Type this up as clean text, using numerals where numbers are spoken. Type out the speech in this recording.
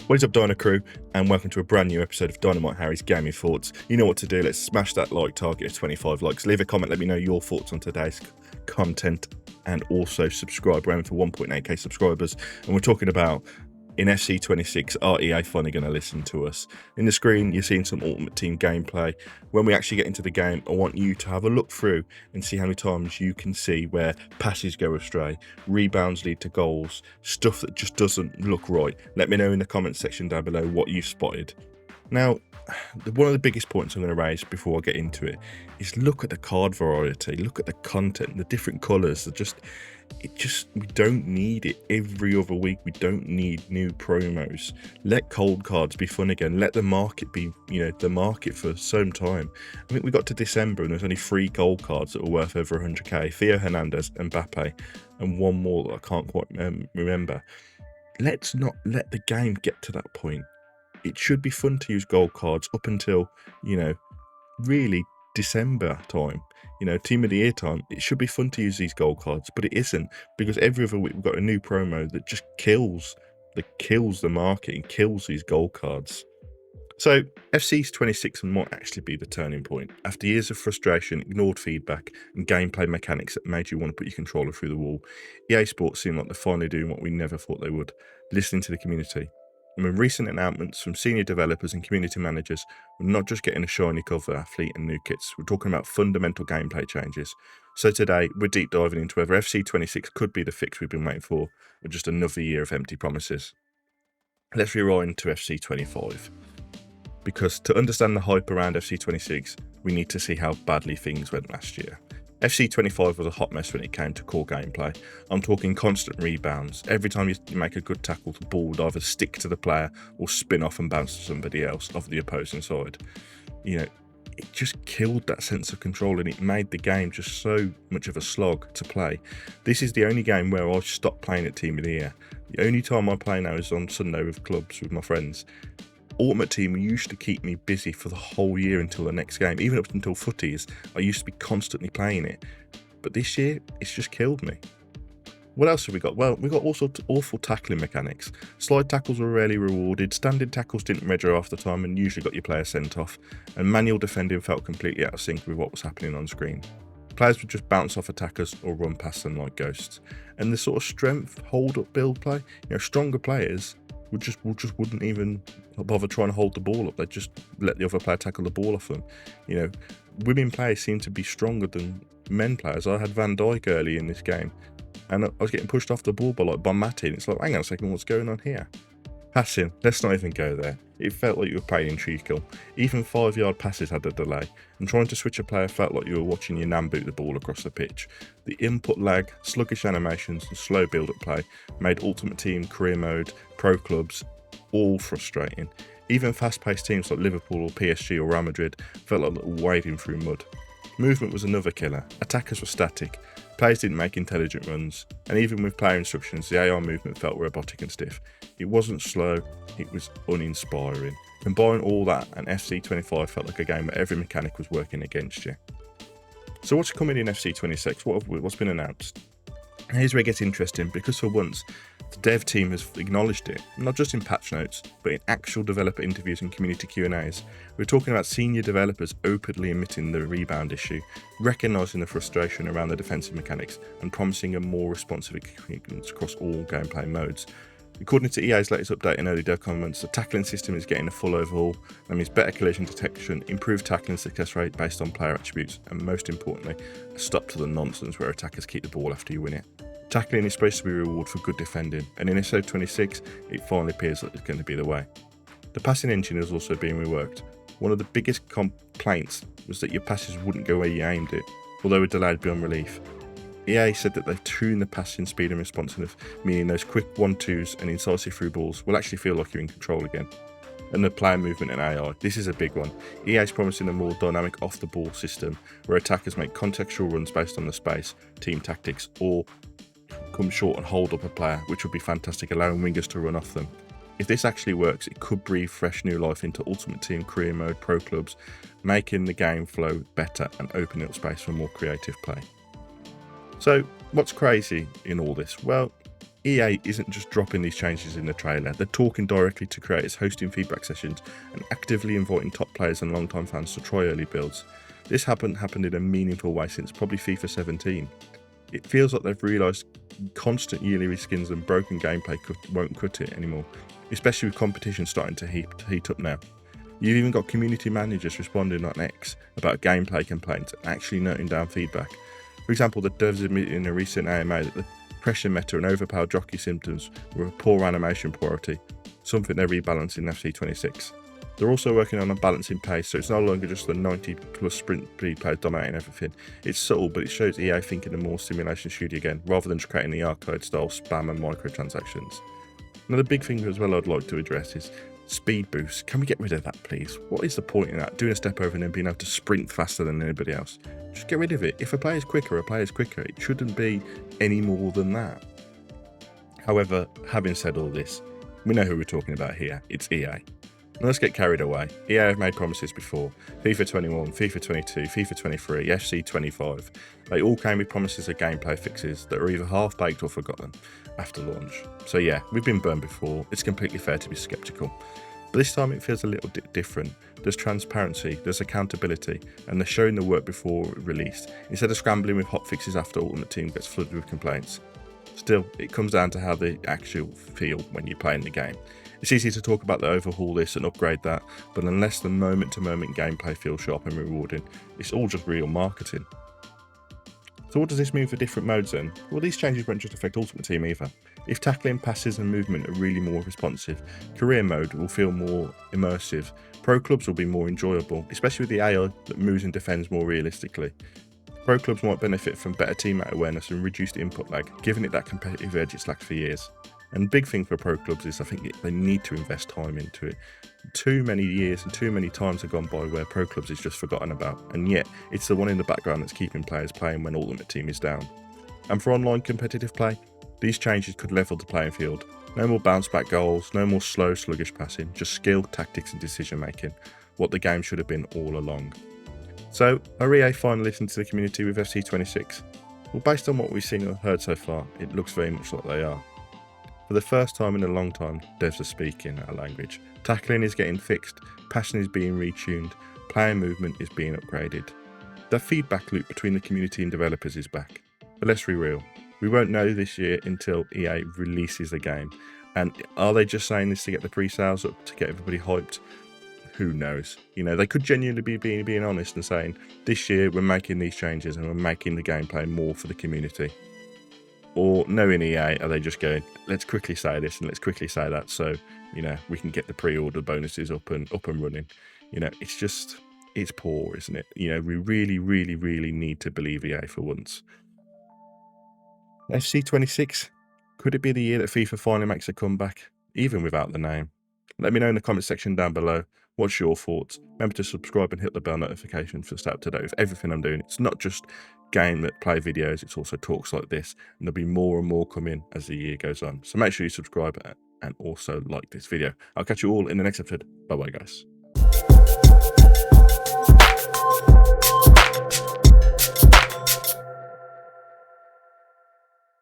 What is up, Dino Crew, and welcome to a brand new episode of Dynamite Harry's Gaming Thoughts. You know what to do, let's smash that like target of 25 likes. Leave a comment, let me know your thoughts on today's content, and also subscribe. We're aiming for 1.8k subscribers, and we're talking about, in FC26, are EA finally going to listen to us? In the screen, you're seeing some Ultimate Team gameplay. When we actually get into the game, I want you to have a look through and see how many times you can see where passes go astray, rebounds lead to goals, stuff that just doesn't look right. Let me know in the comments section down below what you've spotted. Now, one of the biggest points I'm going to raise before I get into it is look at the card variety, look at the content, the different colours. We don't need it every other week. We don't need new promos. Let cold cards be fun again. Let the market be, the market for some time. I think we got to December and there's only 3 gold cards that were worth over 100k. Theo Hernandez, Mbappe, and one more that I can't quite remember. Let's not let the game get to that point. It should be fun to use gold cards up until, really December time, Team of the Year time. It should be fun to use these gold cards, but it isn't, because every other week we've got a new promo that just kills the market and kills these gold cards. So FC26 might actually be the turning point. After years of frustration, ignored feedback, and gameplay mechanics that made you want to put your controller through the wall, EA Sports seem like they're finally doing what we never thought they would, listening to the community. And with recent announcements from senior developers and community managers, we're not just getting a shiny cover, fleet and new kits, we're talking about fundamental gameplay changes. So today, we're deep diving into whether FC26 could be the fix we've been waiting for, or just another year of empty promises. Let's rewind to FC25. Because to understand the hype around FC26, we need to see how badly things went last year. FC25 was a hot mess when it came to core gameplay. I'm talking constant rebounds. Every time you make a good tackle, the ball would either stick to the player or spin off and bounce to somebody else of the opposing side. It just killed that sense of control, and it made the game just so much of a slog to play. This is the only game where I stopped playing at Team of the Year. The only time I play now is on Sunday with clubs with my friends. Ultimate Team used to keep me busy for the whole year until the next game. Even up until footies, I used to be constantly playing it. But this year, it's just killed me. What else have we got? Well, we got all sorts of awful tackling mechanics. Slide tackles were rarely rewarded, standing tackles didn't register half the time and usually got your player sent off, and manual defending felt completely out of sync with what was happening on screen. Players would just bounce off attackers or run past them like ghosts. And the sort of strength, hold-up build play, stronger players wouldn't even bother trying to hold the ball up. They'd just let the other player tackle the ball off them. Women players seem to be stronger than men players. I had Van Dijk early in this game, and I was getting pushed off the ball by Matty, and it's like, hang on a second, what's going on here? Passing, let's not even go there. It felt like you were playing in treacle. Even 5-yard passes had a delay, and trying to switch a player felt like you were watching your nan boot the ball across the pitch. The input lag, sluggish animations, and slow build-up play made Ultimate Team, Career Mode, Pro Clubs all frustrating. Even fast-paced teams like Liverpool or PSG or Real Madrid felt like little wading through mud. Movement was another killer. Attackers were static. Players didn't make intelligent runs, and even with player instructions, the AI movement felt robotic and stiff. It wasn't slow, it was uninspiring. Combine all that, and FC25 felt like a game where every mechanic was working against you. So what's coming in FC26? What's been announced? And here's where it gets interesting, because for once, the dev team has acknowledged it, not just in patch notes, but in actual developer interviews and community Q&As. We're talking about senior developers openly admitting the rebound issue, recognising the frustration around the defensive mechanics, and promising a more responsive experience across all gameplay modes. According to EA's latest update and early dev comments, the tackling system is getting a full overhaul. That means better collision detection, improved tackling success rate based on player attributes, and most importantly, a stop to the nonsense where attackers keep the ball after you win it. Tackling is supposed to be a reward for good defending, and in FC26, it finally appears that it's going to be the way. The passing engine is also being reworked. One of the biggest complaints was that your passes wouldn't go where you aimed it, although were delayed beyond relief. EA said that they've tuned the passing speed and responsiveness, meaning those quick 1-2s and incisive through balls will actually feel like you're in control again. And the player movement and AI, this is a big one. EA is promising a more dynamic off-the-ball system where attackers make contextual runs based on the space, team tactics, or come short and hold up a player, which would be fantastic, allowing wingers to run off them. If this actually works, it could breathe fresh new life into Ultimate Team, Career Mode, Pro Clubs, making the game flow better and opening up space for more creative play. So what's crazy in all this? Well, EA isn't just dropping these changes in the trailer, they're talking directly to creators, hosting feedback sessions, and actively inviting top players and long-time fans to try early builds. This hasn't happened in a meaningful way since probably FIFA 17. It feels like they've realised constant yearly reskins and broken gameplay won't cut it anymore, especially with competition starting to heat up now. You've even got community managers responding on X about gameplay complaints and actually noting down feedback. For example, the devs admitted in a recent AMA that the pressure meta and overpowered jockey symptoms were a poor animation priority, something they're rebalancing in FC26. They're also working on a balancing pace, so it's no longer just the 90 plus sprint speed players dominating everything. It's subtle, but it shows EA thinking a more simulation studio again, rather than just creating the arcade style spam and microtransactions. Another big thing as well I'd like to address is speed boosts. Can we get rid of that, please? What is the point in that? Doing a step over and then being able to sprint faster than anybody else. Just get rid of it. If a player's quicker, a player's quicker. It shouldn't be any more than that. However, having said all this, we know who we're talking about here. It's EA. Now let's get carried away. EA have made promises before. FIFA 21, FIFA 22, FIFA 23, FC25. They all came with promises of gameplay fixes that are either half-baked or forgotten after launch. So yeah, we've been burned before. It's completely fair to be sceptical. But this time it feels a little bit different. There's transparency, there's accountability, and they're showing the work before release, instead of scrambling with hot fixes after Ultimate Team gets flooded with complaints. Still, it comes down to how they actually feel when you're playing the game. It's easy to talk about the overhaul this and upgrade that, but unless the moment-to-moment gameplay feels sharp and rewarding, it's all just real marketing. So what does this mean for different modes then? Well, these changes won't just affect Ultimate Team either. If tackling, passes and movement are really more responsive, career mode will feel more immersive, pro clubs will be more enjoyable, especially with the AI that moves and defends more realistically. Pro clubs might benefit from better teammate awareness and reduced input lag, giving it that competitive edge it's lacked for years. And big thing for pro clubs is I think they need to invest time into it. Too many years and too many times have gone by where pro clubs is just forgotten about, and yet it's the one in the background that's keeping players playing when Ultimate Team is down. And for online competitive play, these changes could level the playing field. No more bounce back goals, no more slow sluggish passing, just skill, tactics and decision making, what the game should have been all along. So, are EA finally listening to the community with FC26? Well, based on what we've seen and heard so far, it looks very much like they are. For the first time in a long time, devs are speaking our language. Tackling is getting fixed, passing is being retuned, player movement is being upgraded. The feedback loop between the community and developers is back. But let's be real, we won't know this year until EA releases the game. And are they just saying this to get the pre-sales up, to get everybody hyped? Who knows? You know, they could genuinely be being honest and saying, this year we're making these changes and we're making the gameplay more for the community. Or knowing EA, are they just going, let's quickly say this and let's quickly say that so, you know, we can get the pre-order bonuses up and running. You know, it's poor, isn't it? You know, we really need to believe EA for once. FC26, could it be the year that FIFA finally makes a comeback, even without the name? Let me know in the comment section down below. What's your thoughts? Remember to subscribe and hit the bell notification for stay up to date with everything I'm doing. It's not just play videos, it's also talks like this, and there'll be more and more coming as the year goes on. So make sure you subscribe and also like this video. I'll catch you all in the next episode. Bye bye guys.